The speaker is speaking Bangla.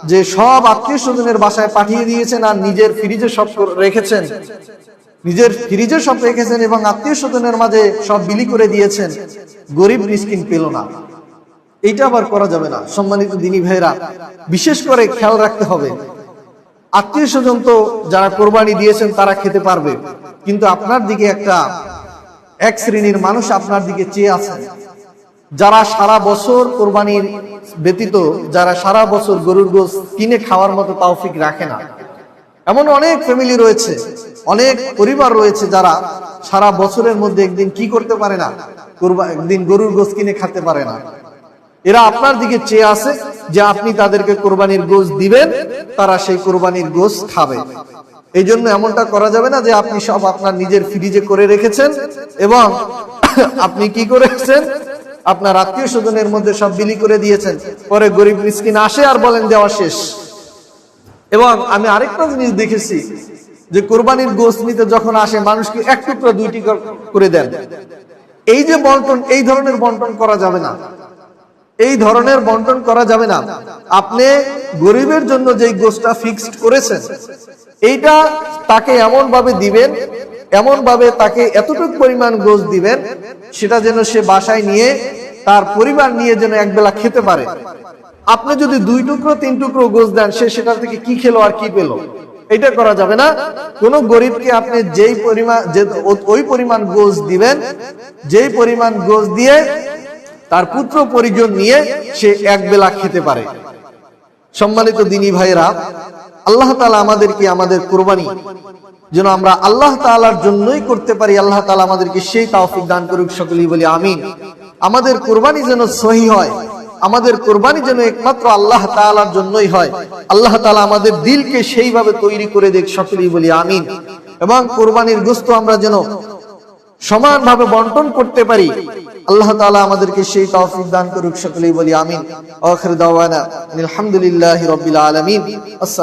যে সব আত্মীয় স্বজনের বাসায় পাঠিয়ে দিয়েছেন আর নিজের ফ্রিজে সব রেখেছেন, এবং আত্মীয় স্বজনের মাঝে সব বিলি করে দিয়েছেন, গরিব মিসকিন পেল না। এইটা আবার করা যাবে না। সম্মানিত দিনী ভাইরা, বিশেষ করে খেয়াল রাখতে হবে, আত্মীয় স্বজন তো যারা কোরবানি দিয়েছেন তারা খেতে পারবে, কিন্তু আপনার দিকে এক শ্রেণীর মানুষ আপনার দিকে চেয়ে আছেন, যারা সারা বছর কোরবানির ব্যতীত, যারা সারা বছর গরুর গোশত কিনে খাওয়ার মতো তৌফিক রাখে না। এমন অনেক ফ্যামিলি রয়েছে, অনেক পরিবার রয়েছে যারা সারা বছরের মধ্যে একদিন কি করতে পারে না, একদিন গরুর গোশত কিনে খেতে পারে না। এরা আপনার দিকে চেয়ে আছে যে আপনি তাদেরকে কোরবানির গোশত দিবেন, তারা সেই কোরবানির গোশত খাবে। এই জন্য এমনটা করা যাবে না যে আপনি সব আপনার নিজের ফ্রিজে করে রেখেছেন এবং আপনি কি করেছেন, আপনার আত্মীয় স্বজনের মধ্যে সব বিলি করে দিয়েছেন, পরে গরিব মিসকিন আসে আর বলেন দেওয়া শেষ। এবং আমি আরেকটা জিনিস দেখেছি যে কোরবানির গোশত নিতে যখন আসে মানুষকে এক টুকরা দুই টুকরা করে দেন। এই যে বন্টন, এই ধরনের বন্টন করা যাবে না, এই ধরনের বন্টন করা যাবে না। আপনি গরিবের জন্য যেই গোশতটা ফিক্সড করেছেন, এইটা তাকে এমন ভাবে দিবেন, এমন ভাবে তাকে এতটুকু পরিমাণ গোশত দিবেন, সেটা যেন সে বাসায় নিয়ে তার পরিবার নিয়ে যেন একবেলা খেতে পারে। আপনি যদি 2 টুকরো 3 টুকরো গোশত দেন, সে সেটা থেকে কি খেলো আর কি পেলো, এটা করা যাবে না। কোন গরিবকে আপনি ওই পরিমাণ গোশত দিবেন, যেই পরিমাণ গোশত দিয়ে তার পুত্র পরিজন নিয়ে সে একবেলা খেতে পারে। সম্মানিত দিনী ভাইরা, আল্লাহ তাআলা আমাদেরকে আমাদের কোরবানি যেন আমরা আল্লাহ তাআলার জন্যই করতে পারি, আল্লাহ তাআলা আমাদেরকে সেই তৌফিক দান করুক। সকলেই বলি আমিন। আমাদের কোরবানি যেন সহিহ হয়, আমাদের কোরবানি যেন একমাত্র আল্লাহ তাআলার জন্যই হয়। আল্লাহ তাআলা আমাদের দিলকে সেইভাবে তৈরি করে দেখ। সকলেই বলি আমিন। এবং কোরবানির গোশত আমরা যেন সমানভাবে বন্টন করতে পারি, আল্লাহ তাআলা আমাদেরকে সেই তৌফিক দান করুক। সকলেই বলি আমিন। আখির দাওয়ানা আলহামদুলিল্লাহি রাব্বিল আলামিন।